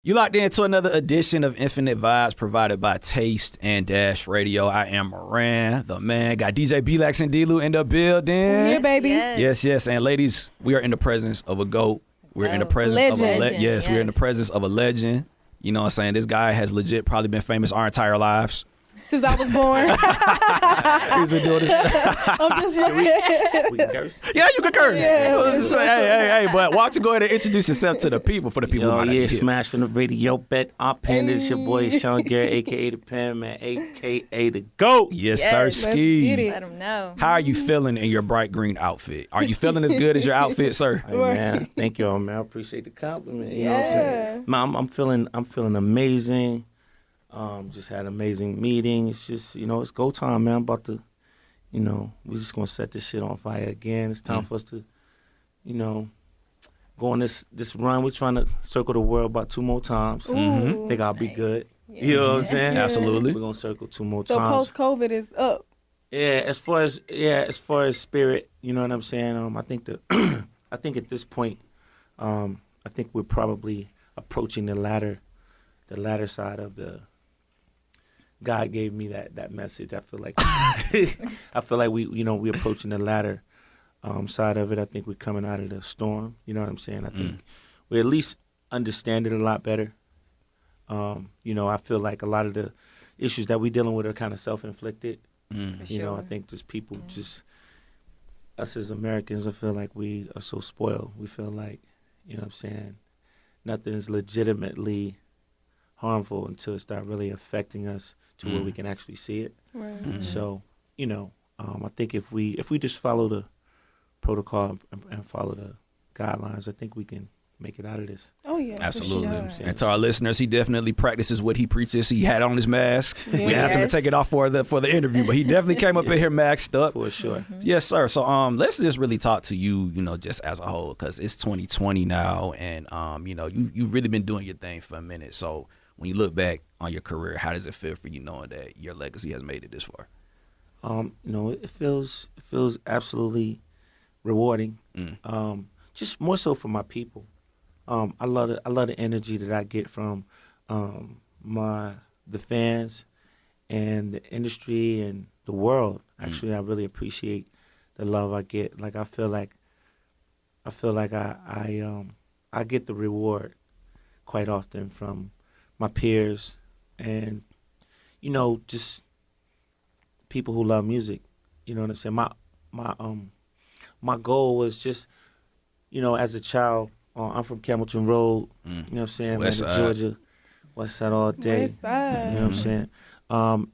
You locked into another edition of Infinite Vibes provided by Taste and Dash Radio. I am Moran, the man. Got DJ B-Lax and D-Lou in the building. Yeah, baby. Yes. And ladies, we are in the presence of a GOAT. We're in the presence of a legend. Yes, we're in the presence of a legend. You know what I'm saying? This guy has legit probably been famous our entire lives. Since I was born. He's been doing this. I'm just We can curse? Yeah, you can curse. Yeah. Hey, but why don't you go ahead and introduce yourself to the people, for the people who might not be here. Smash from the radio bet. I'm Pen. This is your boy Sean Garrett, a.k.a. the Pen, man, a.k.a. the GOAT. Yes, Yes, sir, let's Ski. get it. Let them know. How are you feeling in your bright green outfit? Are you feeling as good as your outfit, sir? Hey, man, thank y'all, man. I appreciate the compliment. You know what I'm saying? Man, I'm feeling amazing. Just had an amazing meeting. It's just, it's go time, man. I'm about to, we're just gonna set this shit on fire again. It's time for us to, go on this run. We're trying to circle the world about 2 more times. Ooh. Think I'll be Nice. good. Yeah. You know what I'm saying? Absolutely. We're gonna circle 2 more So times. post-COVID is up. Yeah, as far as spirit, you know what I'm saying. I think I think at this point, I think we're probably approaching the latter side of the. God gave me that message. I feel like we're approaching the latter side of it. I think we're coming out of the storm. You know what I'm saying. I think we at least understand it a lot better. I feel like a lot of the issues that we're dealing with are kind of self-inflicted. I think just people, just us as Americans, I feel like we are so spoiled. We feel like, nothing's legitimately harmful until it starts really affecting us to where we can actually see it. Right. So, I think if we just follow the protocol and follow the guidelines, I think we can make it out of this. Oh, yeah. for Absolutely. sure. And to our listeners, he definitely practices what he preaches. He had on his mask. We asked him to Yes. take it off for the interview, but he definitely came up in here maxed up. For sure. Yes, sir. So let's just really talk to you, just as a whole, because it's 2020 now, and you've really been doing your thing for a minute. So when you look back on your career, how does it feel for you knowing that your legacy has made it this far? It feels absolutely rewarding. Just more so for my people. I love the energy that I get from the fans and the industry and the world. Actually, I really appreciate the love I get. Like I feel like I get the reward quite often from my peers and just people who love music. You know what I'm saying? My goal was just as a child. I'm from Campbellton Road. You know what I'm saying? West Man, side. Georgia, West Side all day. West side. You know what I'm saying?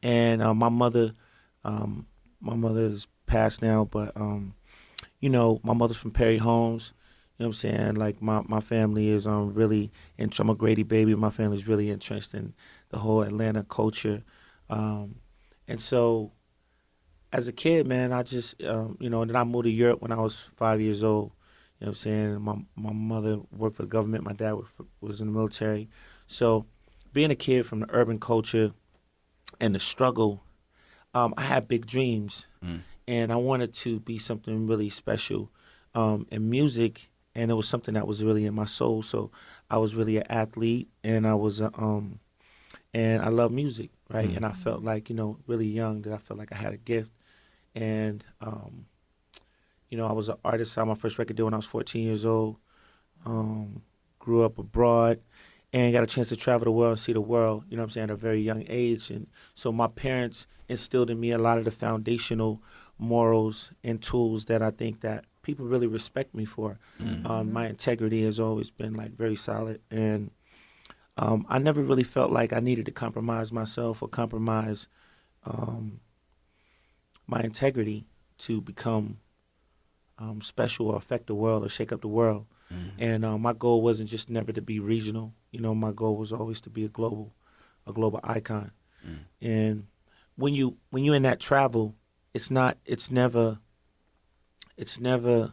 And my mother is passed now, but my mother's from Perry Homes. You know what I'm saying? Like my family is really I'm a Grady baby. My family's really entrenched in the whole Atlanta culture. And so as a kid, man, I just then I moved to Europe when I was 5 years old. You know what I'm saying? My mother worked for the government. My dad was in the military. So being a kid from the urban culture and the struggle, I had big dreams. And I wanted to be something really special in music. And it was something that was really in my soul. So I was really an athlete, and I was and I love music, right? And I felt like, really young, that I felt like I had a gift. And I was an artist. I had my first record deal when I was 14 years old. Grew up abroad and got a chance to travel the world and see the world, you know what I'm saying, at a very young age. And so my parents instilled in me a lot of the foundational morals and tools that I think that people really respect me for. My integrity has always been very solid. And I never really felt like I needed to compromise myself or compromise my integrity to become special or affect the world or shake up the world. And my goal wasn't just never to be regional. My goal was always to be a global icon. And when you're in that travel, it's never easy.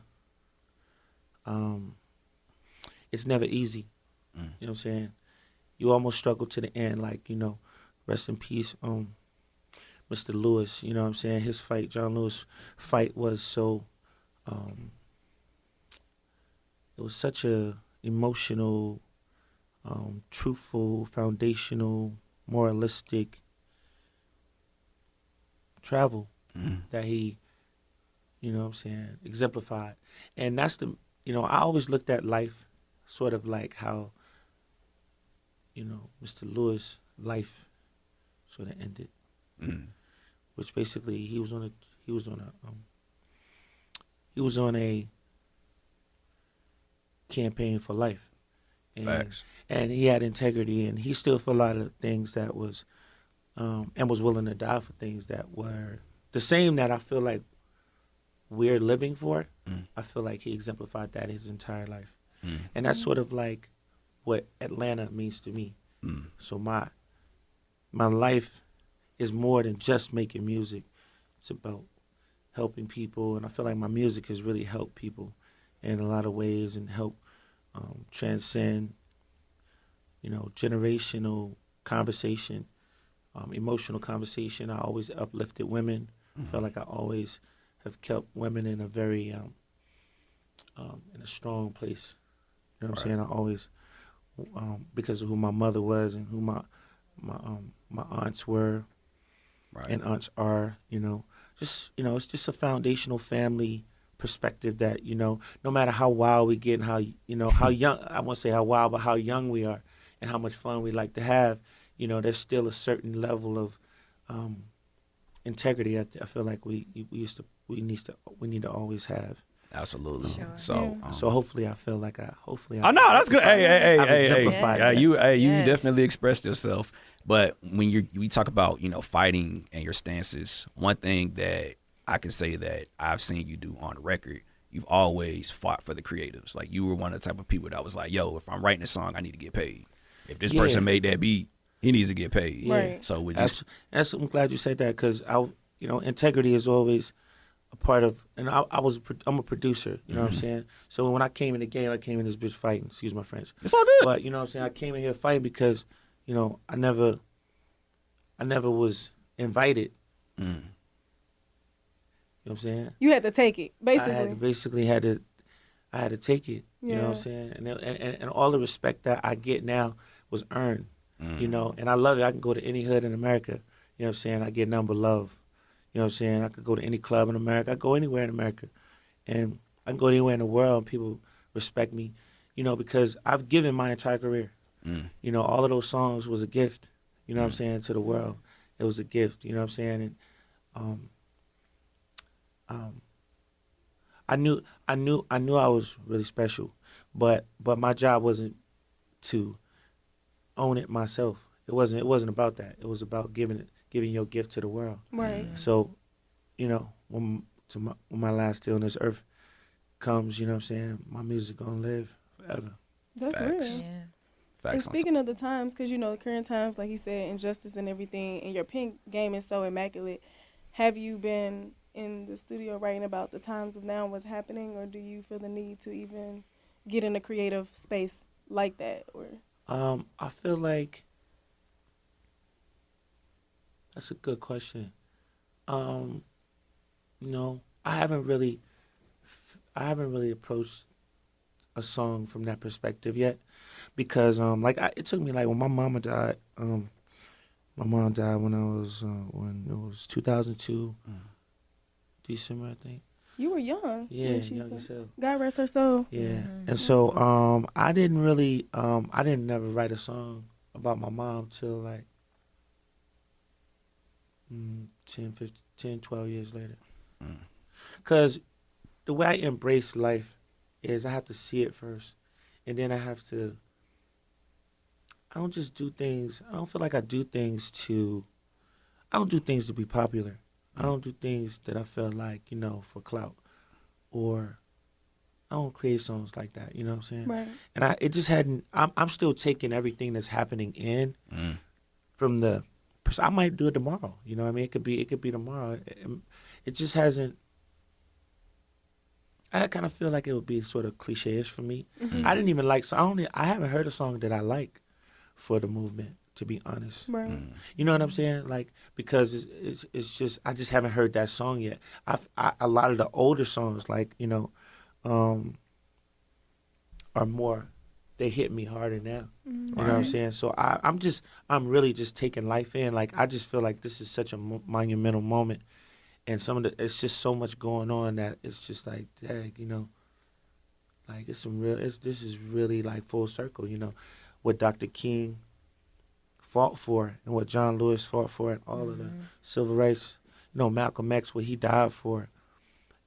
You know what I'm saying? You almost struggle to the end, rest in peace, Mr. Lewis, you know what I'm saying? His fight, John Lewis' fight was so it was such a emotional truthful, foundational, moralistic travel that he, you know what I'm saying, exemplified. And that's the, I always looked at life sort of like how, Mr. Lewis' life sort of ended, which basically he was on a campaign for life. And, Facts. and he had integrity, and he stood for a lot of things that was, and was willing to die for things that were the same that I feel like we're living for. I feel like he exemplified that his entire life. And that's sort of like what Atlanta means to me. So my life is more than just making music. It's about helping people, and I feel like my music has really helped people in a lot of ways and help transcend, generational conversation, emotional conversation. I always uplifted women. I feel like I always have kept women in a very in a strong place. You know what I'm saying? I always, because of who my mother was and who my aunts were, and aunts are. It's just a foundational family perspective that, no matter how wild we get and how young, I won't say how wild, but how young we are and how much fun we like to have, there's still a certain level of integrity. I feel like we need to always have. Absolutely. Sure. So hopefully I feel like Oh no, that's good. I've Hey. exemplified that. You Yes. definitely expressed yourself. But when we talk about fighting and your stances, one thing that I can say that I've seen you do on record, you've always fought for the creatives. Like you were one of the type of people that was like, yo, if I'm writing a song, I need to get paid. If this person made that beat, he needs to get paid. Yeah. Right. So we That's, just I'm glad you said that, because integrity is always a part of, and I'm a producer, you know what I'm saying? So when I came in the game, I came in this bitch fighting, excuse my French. it's all good. But, you know what I'm saying? I came in here fighting because, I never was invited. You know what I'm saying? You had to take it, I had to take it, you know what I'm Yeah. saying? And all the respect that I get now was earned, and I love it. I can go to any hood in America, you know what I'm saying? I get nothing but love. You know what I'm saying? I could go to any club in America. I go anywhere in America. And I can go anywhere in the world and people respect me, because I've given my entire career. All of those songs was a gift, you know what I'm saying, to the world. It was a gift, you know what I'm saying? And I knew I was really special, but my job wasn't to own it myself. It wasn't about that. It was about giving your gift to the world. Right. So, when my last day on this earth comes, you know what I'm saying, my music gonna live forever. That's Facts. real. Yeah. And Facts. speaking of the times, because the current times, like he said, injustice and everything, and your pen game is so immaculate. Have you been in the studio writing about the times of now, what's happening, or do you feel the need to even get in a creative space like that? Or I feel like that's a good question. I haven't really approached a song from that perspective yet, because it took me, like, when my mama died. My mom died when when it was 2002, December, I think. you were young. Yeah, when she young died. as hell. God rest her soul. Yeah, and so I didn't really I didn't never write a song about my mom till like 10, 12 years later. Because the way I embrace life is I have to see it first, and then I don't just do things. I don't feel like I do things to. I don't do things to be popular. I don't do things that I feel like, for clout, or I don't create songs like that. You know what I'm saying? Right. And it just hadn't. I'm still taking everything that's happening in from the. I might do it tomorrow. You know what I mean? It could be tomorrow. It just hasn't. I kind of feel like it would be sort of cliche-ish for me. I didn't even like. So I haven't heard a song that I like for the movement, to be honest. Right. You know what I'm saying? Like, because it's just, I just haven't heard that song yet. A lot of the older songs, like, are more they hit me harder now. Mm-hmm. You know what I'm Right. saying? So I'm really just taking life in. Like I just feel like this is such a monumental moment, and it's just so much going on that it's just like, dang, like this is really like full circle. What Dr. King fought for and what John Lewis fought for and all of the civil rights, Malcolm X, what he died for.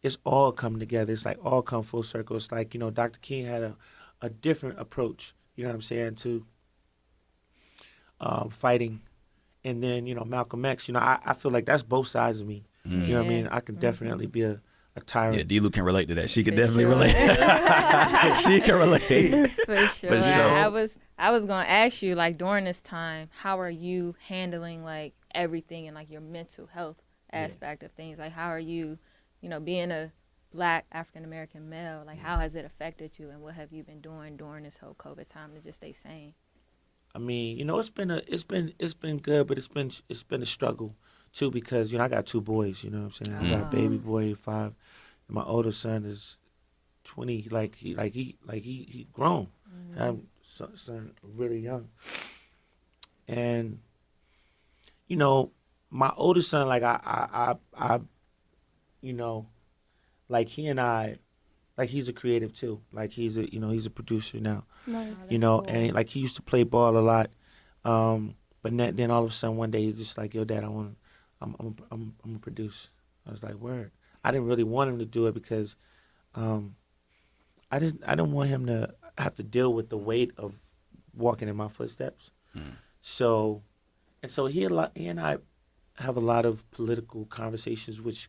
It's all come together. It's like all come full circle. It's like, Dr. King had a different approach, you know what I'm saying, to fighting. And then, Malcolm X, I feel like that's both sides of me. You know what I mean? I can definitely be a tyrant. Yeah, D-Lu can relate to that. She can For definitely sure. relate. She can relate. For sure. For sure. I was gonna ask you, like, during this time, how are you handling like everything and like your mental health aspect of things? Like, how are you, being a Black African American male, like how has it affected you, and what have you been doing during this whole COVID time to just stay sane? I mean, it's been good, but it's been a struggle too, because I got 2 boys. You know what I'm saying? I got a baby boy 5, and my older son is 20. He grown. I'm son really young, and my older son, like I like he and I, like he's a creative too. Like he's a producer now. Nice. And like he used to play ball a lot, but then all of a sudden one day he's just like, "Yo, Dad, I'm gonna produce." I was like, "Word." I didn't really want him to do it because, I didn't want him to have to deal with the weight of walking in my footsteps. So he and I have a lot of political conversations, which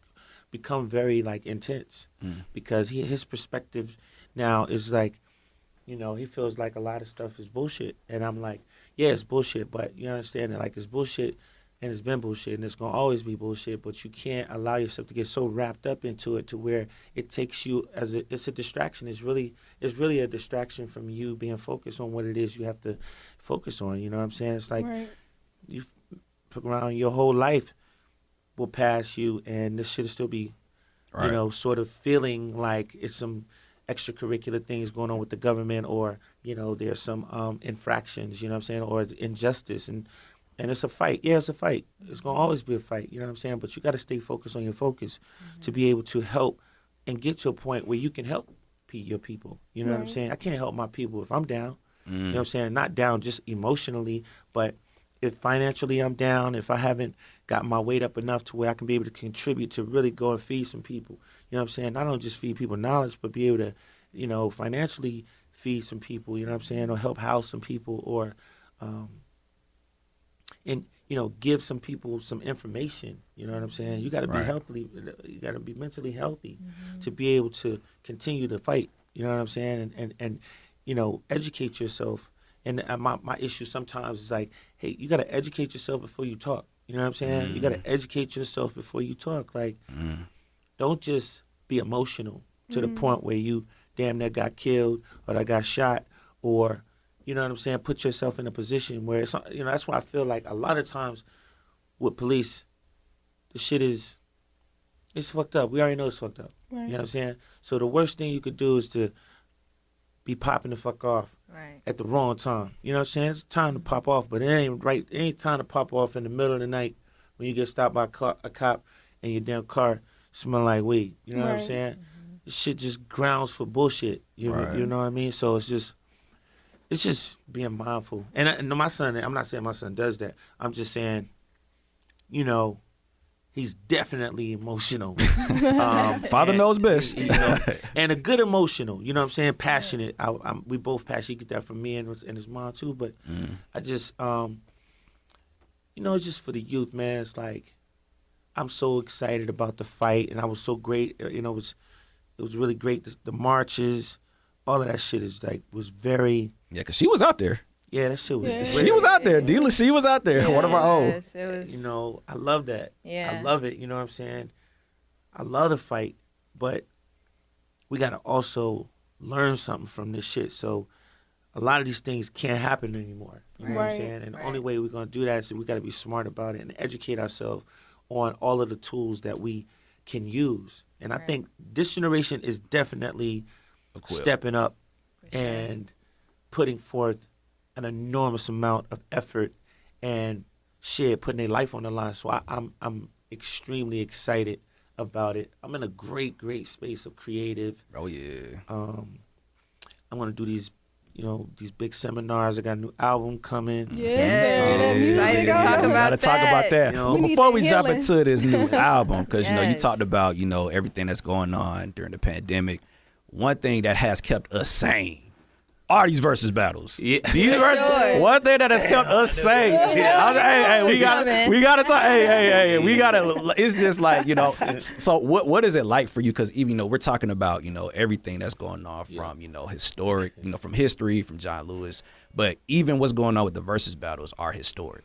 become very like intense, because his perspective now is like, he feels like a lot of stuff is bullshit, and I'm like, yeah, it's bullshit, but you understand that like it's bullshit, and it's been bullshit, and it's gonna always be bullshit, but you can't allow yourself to get so wrapped up into it to where it takes you it's a distraction. It's really a distraction from you being focused on what it is you have to focus on. You know what I'm saying? It's like you fuck around, your whole life will pass you, and this shit will still be, sort of feeling like it's some extracurricular things going on with the government, or there's some infractions, you know what I'm saying, or it's injustice, and it's a fight. Yeah, it's a fight. It's gonna always be a fight, you know what I'm saying? But you got to stay focused on your focus to be able to help and get to a point where you can help your people. You know what I'm saying? I can't help my people if I'm down. You know what I'm saying? Not down just emotionally, but if financially I'm down, if I haven't got my weight up enough to where I can be able to contribute to really go and feed some people. You know what I'm saying? Not only just feed people knowledge, but be able to, financially feed some people, you know what I'm saying, or help house some people, or give some people some information. You know what I'm saying? You got to be healthy. You got to be mentally healthy to be able to continue to fight. You know what I'm saying? And educate yourself. And my issue sometimes is like, hey, you got to educate yourself before you talk. You know what I'm saying? You got to educate yourself before you talk. Like, don't just be emotional to the point where you damn near got killed or that got shot, or, you know what I'm saying, put yourself in a position where it's, that's why I feel like a lot of times with police, the shit it's fucked up. We already know it's fucked up. Right. You know what I'm saying? So the worst thing you could do is to be popping the fuck off at the wrong time. You know what I'm saying? It's time to pop off, but it ain't right. It ain't time to pop off in the middle of the night when you get stopped by a cop and your damn car smell like weed. You know what I'm saying? This shit just grounds for bullshit. You know what I mean? So it's just being mindful. And my son, I'm not saying my son does that. I'm just saying, he's definitely emotional. Father knows best. And a good emotional, you know what I'm saying? Passionate. We both passionate. You get that from me and his mom too. But I just, it's just for the youth, man. It's like, I'm so excited about the fight, and I was so great. It was really great. The marches, all of that shit was very. Yeah, because she was out there. Yeah, that shit was. Yeah. She was out there. D-Lu, she was out there. One of our own. Yes, it was. I love that. Yeah. I love it. You know what I'm saying? I love the fight, but we got to also learn something from this shit. So a lot of these things can't happen anymore. You know what I'm saying? And the only way we're going to do that is we got to be smart about it and educate ourselves on all of the tools that we can use. And I think this generation is definitely stepping up and putting forth an enormous amount of effort and shit, putting their life on the line. So I'm extremely excited about it. I'm in a great space of creative. Oh yeah. I'm gonna do these, these big seminars. I got a new album coming. Yes, sir. That music excited to on talk there. about Gotta talk about that. You know, But we need before that we jump healing. into this new album, because you Yes. talked about everything that's going on during the pandemic. One thing that has kept us sane are these versus battles. Yeah. These For versus, sure. one thing that has kept us sane. I was like, hey, we gotta talk. Hey, we gotta. It's just like So what is it like for you? Because even we're talking about everything that's going on from historic, from history, from John Lewis, but even what's going on with the versus battles are historic.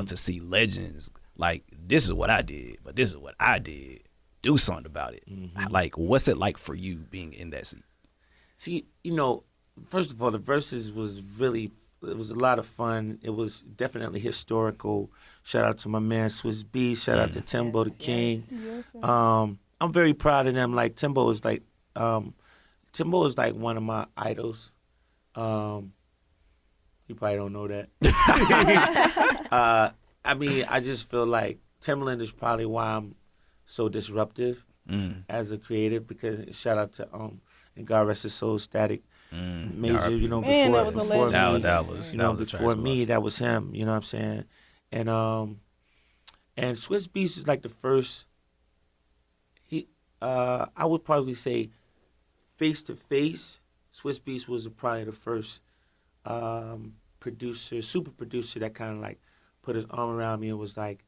To see legends like this is what I did, but this is what I did. Do something about it. Like, what's it like for you being in that seat? See, first of all, the verses was it was a lot of fun. It was definitely historical. Shout out to my man Swiss B. Shout out to Timbo the King. Yes, sir. I'm very proud of them. Like Timbo is like one of my idols. You probably don't know that. I mean, I just feel like Timbaland is probably why I'm so disruptive as a creative, because shout out to and God rest his soul, Static Major, Man, that was a before legend. me, That was a before me, transformation. that was him. You know what I'm saying? And Swiss Beats is like the first. I would probably say, face to face, Swiss Beats was probably the first super producer that kind of like put his arm around me and was like,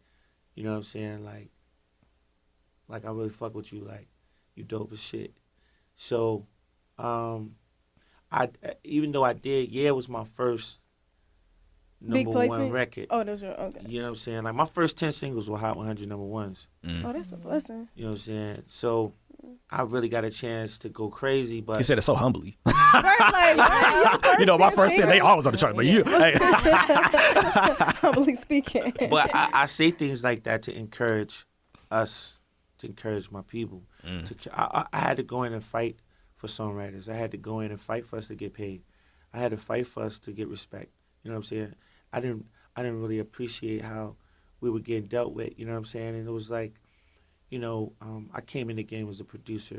you know what I'm saying, like I really fuck with you, like you dope as shit. So, I even though I did, it was my first Big number one placement? record. Oh, that's your okay. You know what I'm saying? Like my first 10 singles were Hot 100 number ones. Oh, that's a blessing. You know what I'm saying? So I really got a chance to go crazy, but He said it so humbly. Right, like, My first 10, they always on the chart, but you, hey. humbly speaking. but I say things like that to encourage us, to encourage my people. I had to go in and fight for songwriters. I had to go in and fight for us to get paid. I had to fight for us to get respect. You know what I'm saying? I didn't really appreciate how we were getting dealt with. You know what I'm saying? And it was like, I came in the game as a producer.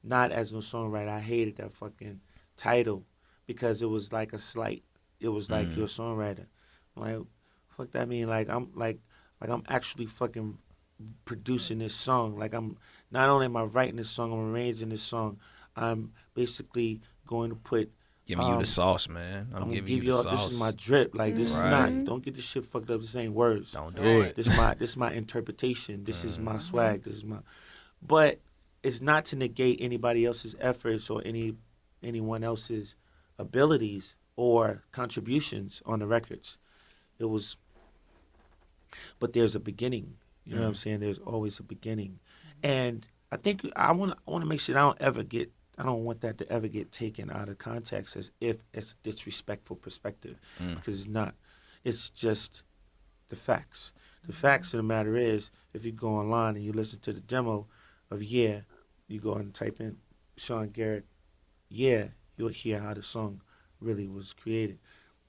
Not as no songwriter. I hated that fucking title because it was like a slight. It was like you're a songwriter. I'm like, fuck that mean? Like I'm actually fucking producing this song. Like I'm not only am I writing this song, I'm arranging this song. I'm basically going to put Giving you the sauce, man. I'm gonna giving give you the y'all. sauce. This is my drip. Like this Right. is not. Don't get this shit fucked up. This ain't words. Don't do it. This is my interpretation. This is my swag. This is my. But it's not to negate anybody else's efforts or anyone else's abilities or contributions on the records. It was. But there's a beginning. You know what I'm saying? There's always a beginning, and I think I want to make sure I don't want that to ever get taken out of context as if it's a disrespectful perspective, because it's not. It's just the facts. The facts of the matter is, if you go online and you listen to the demo of you go and type in Sean Garrett, you'll hear how the song really was created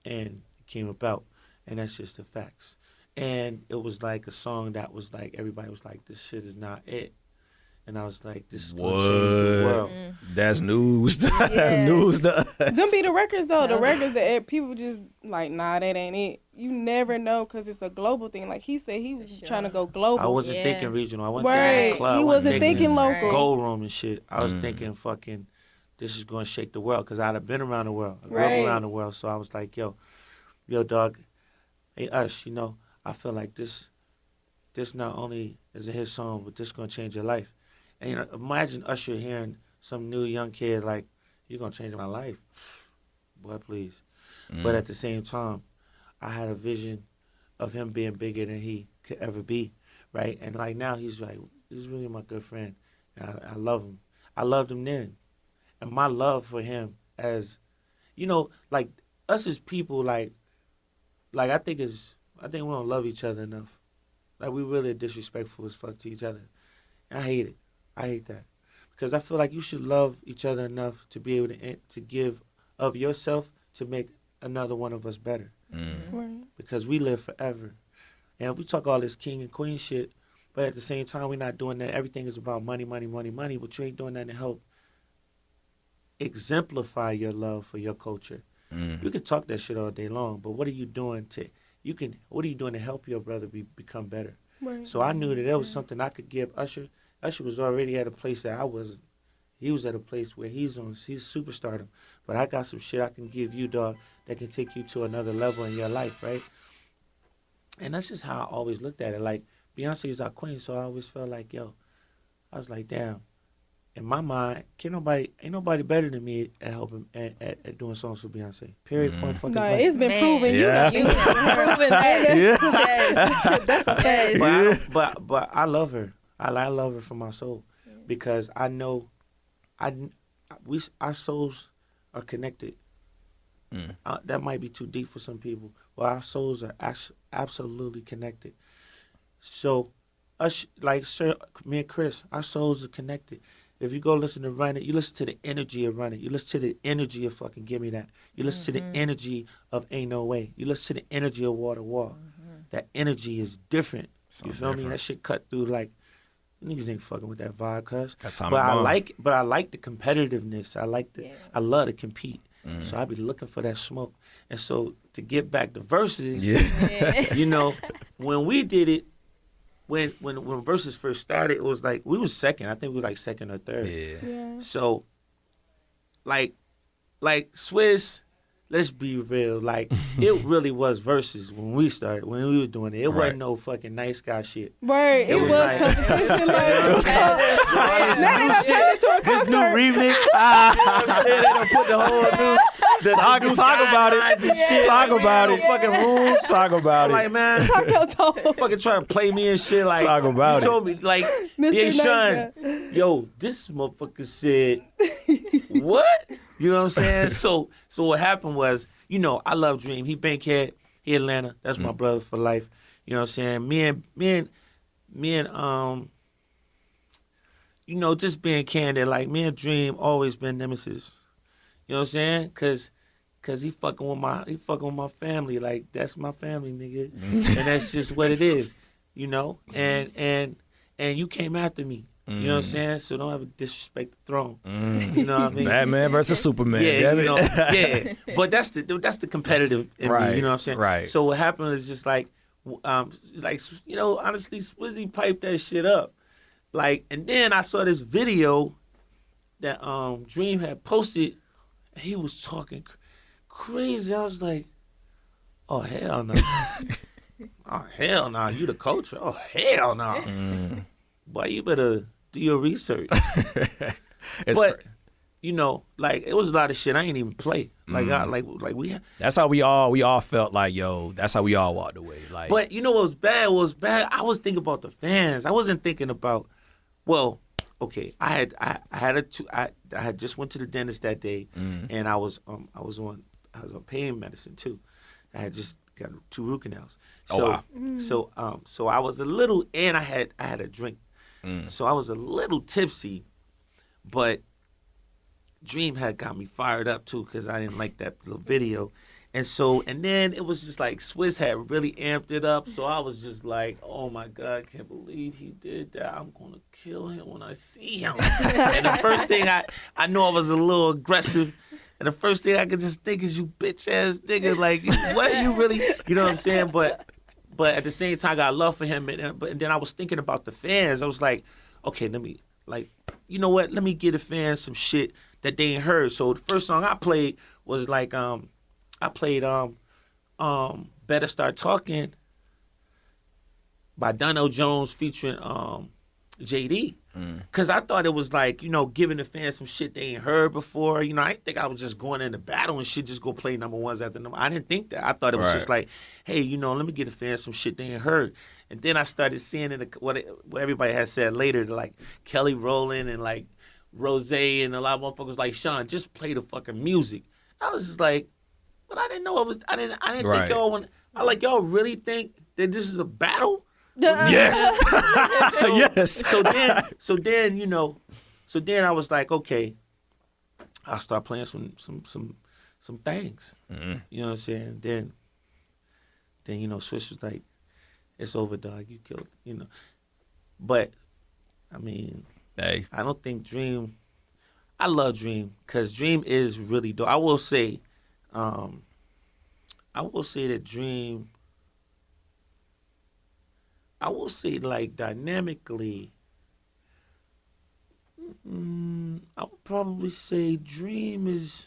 and came about, and that's just the facts. And it was like a song that was like, everybody was like, this shit is not it. And I was like, this is going to change the world. That's news. That's news to us. Them be the records though. The records that people just like, nah, that ain't it. You never know because it's a global thing. Like he said, he was trying to go global. I wasn't Yeah. thinking regional. I wasn't Right. thinking club. He I wasn't thinking local. Gold room and shit. I was thinking fucking, this is going to shake the world, because I'd have been around the world. I grew Right. up around the world. So I was like, yo, dog, hey, Ush, I feel like this not only is a hit song, but this going to change your life. And imagine Usher hearing some new young kid like, you're going to change my life. Boy, please. But at the same time, I had a vision of him being bigger than he could ever be, right? And like now he's really my good friend. And I love him. I loved him then. And my love for him as, like us as people, like I think we don't love each other enough. Like we really disrespectful as fuck to each other. And I hate it. I hate that, because I feel like you should love each other enough to be able to give of yourself to make another one of us better. Right. Because we live forever. And we talk all this king and queen shit, but at the same time, we're not doing that. Everything is about money, money, money, money, but you ain't doing that to help exemplify your love for your culture. You can talk that shit all day long, but what are you doing what are you doing to help your brother become better? Right. So I knew that there was something I could give Usher. Usher was already at a place that I wasn't. He was at a place where he's superstardom. But I got some shit I can give you, dog, that can take you to another level in your life, right? And that's just how I always looked at it. Like, Beyonce is our queen, so I always felt like, yo, I was like, damn. In my mind, ain't nobody better than me at helping at doing songs for Beyonce. Period. Point fucking No, blank. it's been Man. proven. Yeah. You proven that. That's a fact. But I love her. I love her from my soul because I know our souls are connected. That might be too deep for some people, but our souls are absolutely connected. So, me and Chris, our souls are connected. If you go listen to Run It, you listen to the energy of Run It. You listen to the energy of fucking Give Me That. You listen to the energy of Ain't No Way. You listen to the energy of Wall to Wall. That energy is different. You feel me? That shit cut through like niggas ain't fucking with that vibe, cuz. But I like the competitiveness. I love to compete. So I be looking for that smoke. And so to get back to verses, you know, when we did it, when verses first started, it was like we was second. I think we were like second or third. Yeah. So like Swiss, let's be real. Like it really was verses when we started, when we were doing it. It wasn't no fucking nice guy shit. Right. It was like- competition. This new remix, you know what I'm saying? They done put the whole new Talk about it. guidelines and shit. Talk Like, we about had it. no fucking rules. Talk about I'm it. like, man, Talk your talk. fucking trying to play me and shit. Like, Talk about you it. told me, like, Mr. yeah, Nice Sean, yo, this motherfucker said, what? You know what I'm saying? So what happened was, you know, I love Dream. He Bankhead, he Atlanta. That's my brother for life. You know what I'm saying? Me and you know, just being candid, like me and Dream always been nemesis. You know what I'm saying? Cause he fucking with my family. Like that's my family, nigga. And that's just what it is. You know? And you came after me. You know what I'm saying? So don't ever disrespect the throne. You know what I mean? Batman versus Superman. Yeah, damn you it. know, yeah. But that's the competitive in Right, me, you know what I'm saying? right. So what happened is just like you know, honestly, Swizzy piped that shit up. Like, and then I saw this video that Dream had posted. And he was talking crazy. I was like, oh hell no. Oh hell no, you the coach? Oh hell no. Boy, you better do your research. It's But cra- you know, like it was a lot of shit I ain't even play. Like we. that's how we all felt like, yo, that's how we all walked away. Like, But you know what was bad? What was bad? I was thinking about the fans. I wasn't thinking about. Well, okay, I had just went to the dentist that day, and I was on pain medicine too. I had just got 2 root canals. So so I was a little, and I had a drink, so I was a little tipsy, but Dream had got me fired up too because I didn't like that little video. And then it was just like Swiss had really amped it up. So I was just like, oh my God, I can't believe he did that. I'm going to kill him when I see him. And the first thing I know I was a little aggressive. And the first thing I could just think is, you bitch ass nigga. Like, what you really, you know what I'm saying? But at the same time, I got love for him. And then I was thinking about the fans. I was like, okay, let me, like, you know what? Let me give the fans some shit that they ain't heard. So the first song I played was like, I played Better Start Talking by Donell Jones featuring JD. Cause I thought it was like, you know, giving the fans some shit they ain't heard before. You know, I didn't think I was just going into battle and shit, just go play number ones after number. I didn't think that. I thought it was just like, hey, you know, let me give the fans some shit they ain't heard. And then I started seeing what everybody had said later, like Kelly Rowland and like Rose and a lot of motherfuckers like, Sean, just play the fucking music. I was just like, but I didn't know it was. I didn't think y'all want. I like, y'all really think that this is a battle? yes. Yes. So then you know, so then I was like, okay, I'll start playing some some things. Mm-hmm. You know what I'm saying? Then you know, Swish was like, "It's over, dog. You killed." You know, but I mean, Hey, I don't think Dream. I love Dream because Dream is really dope. I will say, um, I will say that Dream. I will say like dynamically. I would probably say Dream is.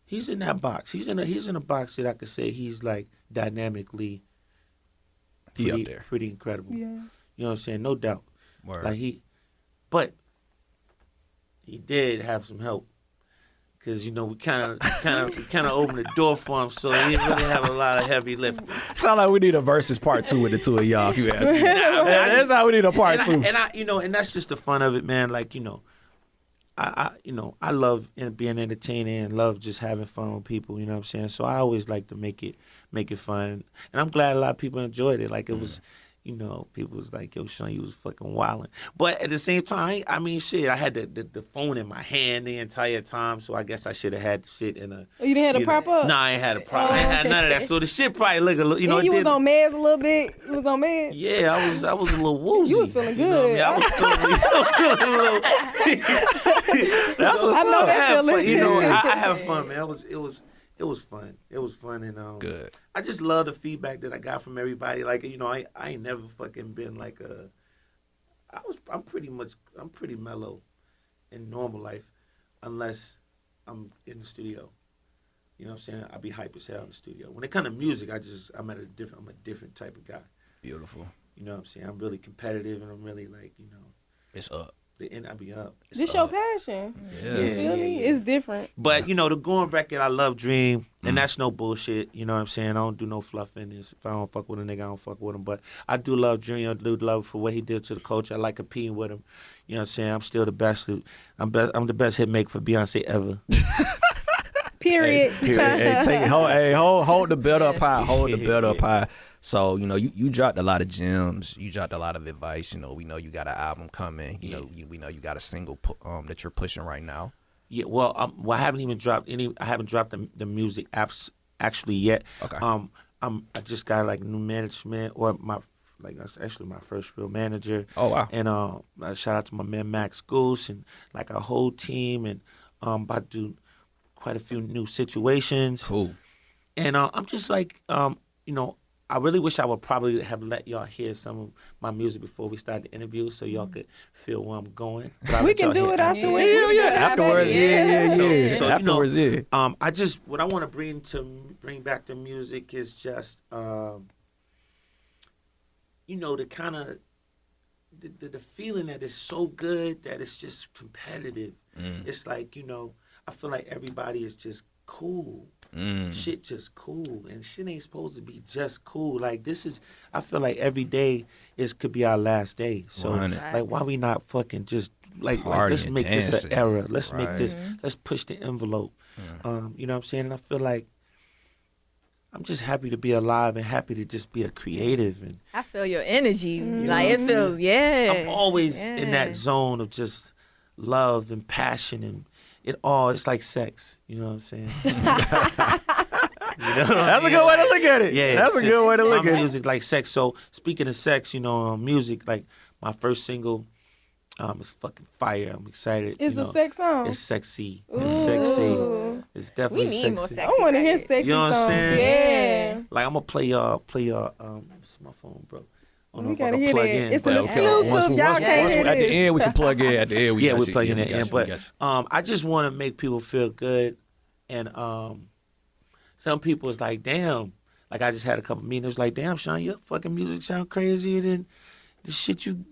He's in that box. He's in a box that I could say he's like dynamically he up there. pretty incredible. Yeah. You know what I'm saying? No doubt. Word. Like but he did have some help because you know we kind of opened the door for him, so he didn't really have a lot of heavy lifting. Sound like we need a versus part 2 with the two of y'all. If you ask me, that's how we need a part 2. And that's just the fun of it, man. Like I love being entertaining and love just having fun with people. You know what I'm saying? So I always like to make it fun, and I'm glad a lot of people enjoyed it. Like it was. You know, people was like, yo, Sean, you was fucking wilding. But at the same time, I mean, shit, I had the phone in my hand the entire time, so I guess I should have had shit in a... Oh, you didn't have to prop up? No, I ain't had a prop. I ain't had none of that. So the shit probably look a little, you know... And you was on meds a little bit? You was on meds? Yeah, I was a little woozy. You was feeling You know what I mean? I was feeling a little... That's what's I know up. that feeling. You know, I have fun, man. It was fun. It was fun, and Good. I just love the feedback that I got from everybody. Like, you know, I ain't never fucking been like I'm pretty mellow in normal life, unless I'm in the studio. You know what I'm saying? I be hype as hell in the studio. When it comes to music, I'm a different type of guy. Beautiful. You know what I'm saying? I'm really competitive, and I'm really like, you know, It's up. the end I be up. It's This up. your passion. Yeah. You feel me? It's different. But you know, the going record, I love Dream, and that's no bullshit. You know what I'm saying? I don't do no fluffing. If I don't fuck with a nigga, I don't fuck with him. But I do love Dream. I do love for what he did to the culture. I like competing with him. You know what I'm saying? I'm still the best. I'm the best hit maker for Beyonce ever. Period. Hey, hold the belt up high. Hold the belt up high. So, you know, you dropped a lot of gems. You dropped a lot of advice. You know, we know you got an album coming. You know, we know you got a single that you're pushing right now. Yeah, well, I haven't even dropped any. I haven't dropped the music apps actually yet. Okay. I just got like new management, or that's actually my first real manager. Oh, wow. And shout out to my man Max Goose and like our whole team, and about to do quite a few new situations. Cool. And I'm just like, you know, I really wish I would probably have let y'all hear some of my music before we started the interview, so y'all could feel where I'm going. But I'll We let can y'all do hear it after. afterwards. Yeah. Afterwards, yeah. So, you Afterwards, know, yeah. What I want to bring back to music is just, you know, the kind of the feeling that is so good that it's just competitive. It's like, you know, I feel like everybody is just cool. Shit just cool, and shit ain't supposed to be just cool. Like I feel like every day could be our last day. So 100. like, why we not fucking just like Party let's and make this dancing. an era. Let's make Right. this. Let's push the envelope. You know what I'm saying? And I feel like I'm just happy to be alive and happy to just be a creative. And I feel your energy. Like it feels, I'm always in that zone of just love and passion, and it's like sex. You know what I'm saying? That's a good way to look at it. Yeah, That's a good way to look my at it. music like sex. So speaking of sex, you know, music, like my first single, is fucking fire. I'm excited. It's you a know. sex song. It's sexy. It's sexy. Ooh. It's We definitely need sexy. more I sexy. want to hear records. sexy You know what I'm songs. saying? Yeah. Like I'm gonna play y'all. What's my phone, bro? I don't know We if I gotta can hear plug that. in. It's but- an exclusive. Y'all can't hear At the this. end, we can plug in. At the end, we Yeah, got we're you. plugging Yeah, it we got in. you, we But got you. I just want to make people feel good, and some people is like, damn. Like I just had a couple meetings. Like, damn, Sean, your fucking music sound crazier than the shit you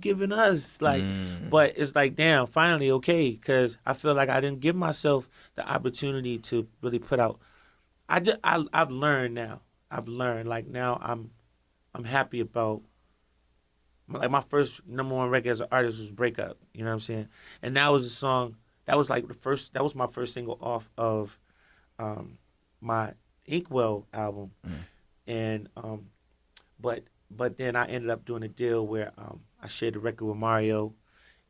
giving us. Like, but it's like, damn, finally, okay, because I feel like I didn't give myself the opportunity to really put out. I've learned now. I've learned. Like now, I'm happy about. Like my first #1 record as an artist was "Break Up." You know what I'm saying? And that was a song. That was like That was my first single off of my Inkwell album, and but then I ended up doing a deal where I shared the record with Mario,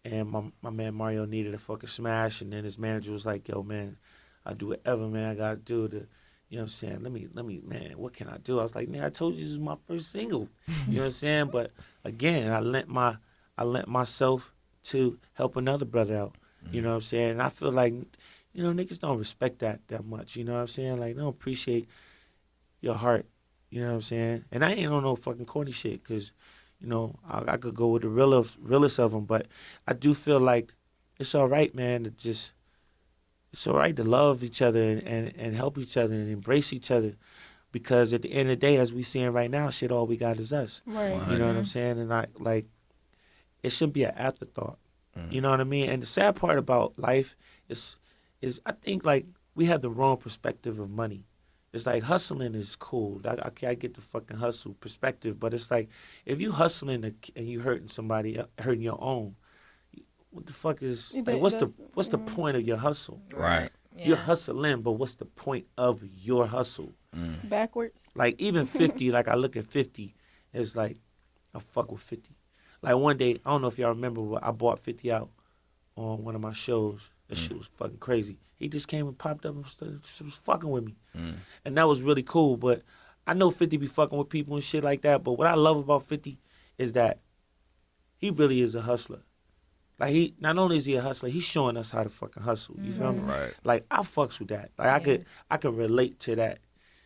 and my man Mario needed a fucking smash, and then his manager was like, "Yo, man, I'll do whatever, man. I gotta do to, you know what I'm saying? Let me, man. What can I do?" I was like, "Man, I told you this is my first single." You know what I'm saying? But again, I lent myself to help another brother out. You know what I'm saying? And I feel like, you know, niggas don't respect that much. You know what I'm saying? Like, they don't appreciate your heart. You know what I'm saying? And I ain't on no fucking corny shit, because, you know, I could go with the realest of them, but I do feel like it's all right, man, to just, it's all right to love each other and help each other and embrace each other, because at the end of the day, as we seeing right now, shit, all we got is us. Right. You know what I'm saying? And it shouldn't be an afterthought. You know what I mean? And the sad part about life is I think, like, we have the wrong perspective of money. It's like hustling is cool. I get the fucking hustle perspective, but it's like, if you hustling and you hurting somebody, hurting your own, what the fuck is, like, what's the point of your hustle? Right. Yeah. You're hustling, but what's the point of your hustle? Backwards. Like, even 50, like, I look at 50, it's like, I fuck with 50. Like, one day, I don't know if y'all remember, but I bought 50 out on one of my shows. That shit was fucking crazy. He just came and popped up and was fucking with me. And that was really cool. But I know 50 be fucking with people and shit like that. But what I love about 50 is that he really is a hustler. Like, not only is he a hustler, he's showing us how to fucking hustle. You feel me? Right. Like, I fucks with that. Like, I could relate to that.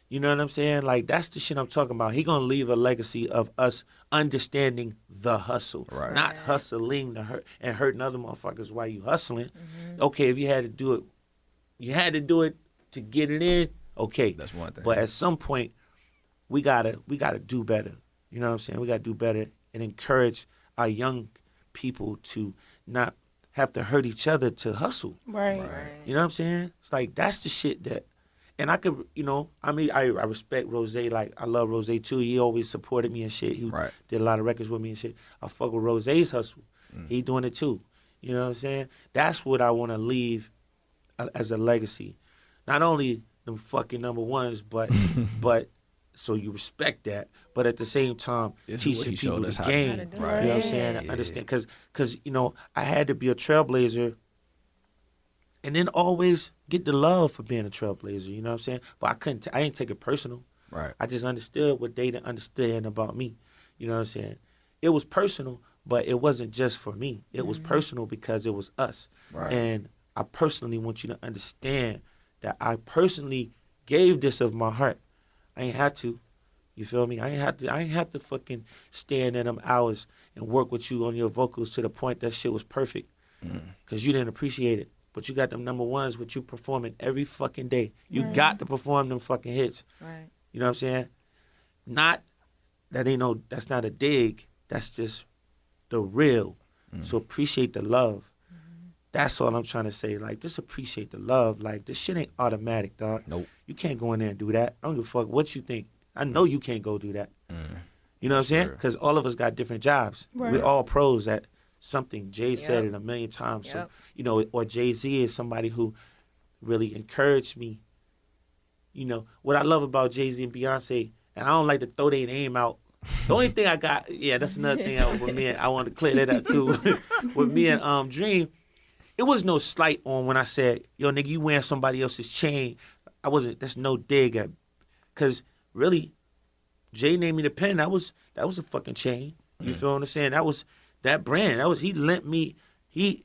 You know what I'm saying? Like, that's the shit I'm talking about. He gonna leave a legacy of us understanding the hustle, Right. not hustling to hurt and hurting other motherfuckers while you hustling. Okay, if you had to do it, you had to do it to get it in. Okay, That's one thing. but at some point, we gotta do better. You know what I'm saying? We gotta do better and encourage our young people to not have to hurt each other to hustle. Right. You know what I'm saying? It's like, that's the shit that, and I could, you know, I mean, I respect Rose. Like, I love Rose too. He always supported me and shit. He did a lot of records with me and shit. I fuck with Rose's hustle. He doing it too. You know what I'm saying? That's what I want to leave as a legacy. Not only them fucking number ones, but so you respect that, but at the same time, This is what teaching he showed people us the how to game. do it. You know what I'm saying? I understand, because you know, I had to be a trailblazer, and then always get the love for being a trailblazer. You know what I'm saying? But I didn't take it personal. Right. I just understood what they didn't understand about me. You know what I'm saying? It was personal, but it wasn't just for me. It was personal because it was us. Right. And I personally want you to understand that I personally gave this of my heart. I ain't had to. You feel me? I ain't have to fucking stand in them hours and work with you on your vocals to the point that shit was perfect. Because you didn't appreciate it. But you got them number ones with you performing every fucking day. You got to perform them fucking hits. Right. You know what I'm saying? Not, that's not a dig. That's just the real. So appreciate the love. That's all I'm trying to say. Like, just appreciate the love. Like, this shit ain't automatic, dog. Nope. You can't go in there and do that. I don't give a fuck what you think. I know you can't go do that. You know what I'm saying? Because all of us got different jobs. Right. We're all pros at something. Jay said it a million times. So, Yep. you know, or Jay-Z is somebody who really encouraged me. You know, what I love about Jay-Z and Beyonce, and I don't like to throw their name out. The only thing I got, that's another thing with me, and I want to clear that up too. With me and Dream, it was no slight on when I said, yo, nigga, you wearing somebody else's chain. That's no dig at, because really, Jay named me the pen. That was a fucking chain. You feel what I'm saying? That was that brand. He lent me, he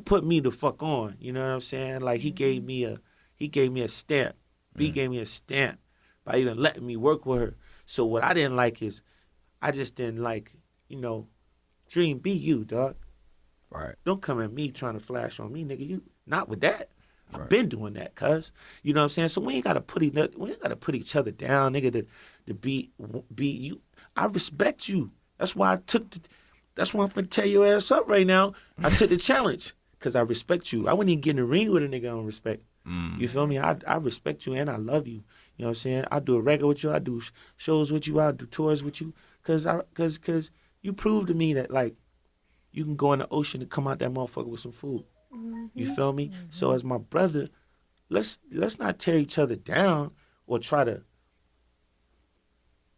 put me the fuck on. You know what I'm saying? Like, he gave me a stamp. B gave me a stamp by even letting me work with her. So what I didn't like is, I just didn't like, you know, Dream, be you, dog. Right. Don't come at me trying to flash on me, nigga. You not with that. I've been doing that, cuz. You know what I'm saying? So we ain't gotta put each other down, nigga, to be you. I respect you. That's why I'm finna tear your ass up right now. I took the challenge. Cause I respect you. I wouldn't even get in the ring with a nigga on respect. You feel me? I respect you and I love you. You know what I'm saying? I do a record with you. I do shows with you. I do tours with you. Cause you proved to me that, like, you can go in the ocean and come out that motherfucker with some food. You feel me? So as my brother, let's not tear each other down or try to.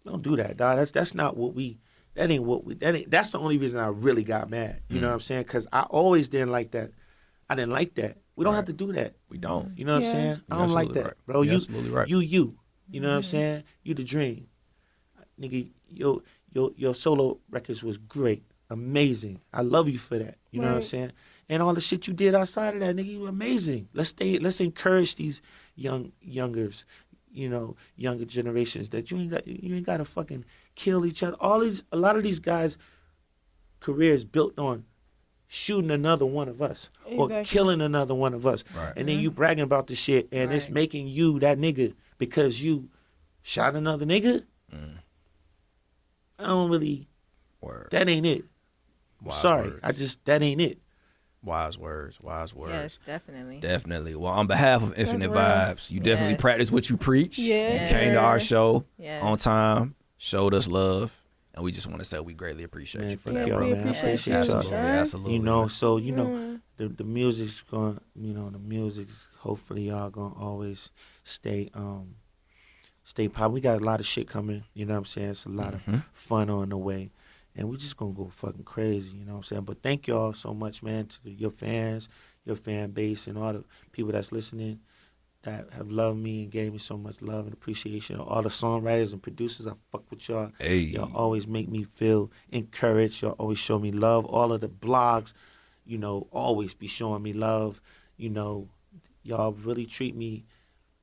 Don't do that, dog. That's not what we That ain't what we. That's the only reason I really got mad. You know what I'm saying? Because I always didn't like that. I didn't like that. We don't have to do that. We don't. You know what I'm saying? I don't like that, right. bro. You're You, absolutely right. you. You know what I'm saying? You the dream, nigga. Your solo records was great, amazing. I love you for that. You know what I'm saying? And all the shit you did outside of that, nigga, you were amazing. Let's encourage these youngers, younger generations that you ain't got to fucking kill each other. A lot of these guys' careers built on shooting another one of us or killing another one of us. Right. And then you bragging about the shit and it's making you that nigga because you shot another nigga. I don't really. Word. That ain't it. Wise Sorry, words. that ain't it. Wise words. Yes, definitely. Definitely. Well, on behalf of Infinite Vibes, you definitely Yes. practice what you preach. Yes. You came to our show Yes. on time, showed us love, and we just want to say we greatly appreciate Man, you for thank that. y'all, we man. I appreciate appreciate you. y'all. Absolutely, absolutely. You know, man. so the music's going. The music's. Hopefully, y'all gonna always stay pop. We got a lot of shit coming. You know what I'm saying? It's a lot of fun on the way, and we just gonna go fucking crazy. You know what I'm saying? But thank y'all so much, man, to your fans, your fan base, and all the people that's listening that have loved me and gave me so much love and appreciation. All the songwriters and producers, I fuck with y'all. Hey. Y'all always make me feel encouraged. Y'all always show me love. All of the blogs, always be showing me love. Y'all really treat me.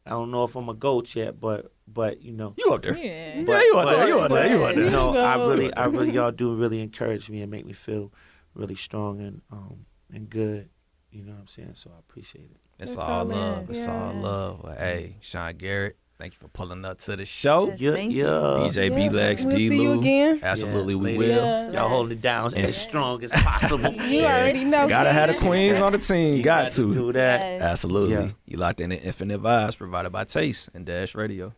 I don't know if I'm a GOAT yet, but You up there? Yeah. Yeah, you up there. You up there. You up there. I really, y'all do really encourage me and make me feel really strong and good. You know what I'm saying? So I appreciate it. It's That's all all love. it It's is. all Yes. love. Well, hey, Sean Garrett, thank you for pulling up to the show. Yes. Yeah, Thank you. DJ Yeah. B-Lex, We'll see you D-Lou. again. Absolutely, we Yeah, will. ladies, Yeah. Y'all holding it down And- as strong as possible. You already know. Gotta have the King. queens on the team. You Got to. do that. Yes. Absolutely. Yeah. You locked in the Infinite Vibes provided by Taste and Dash Radio.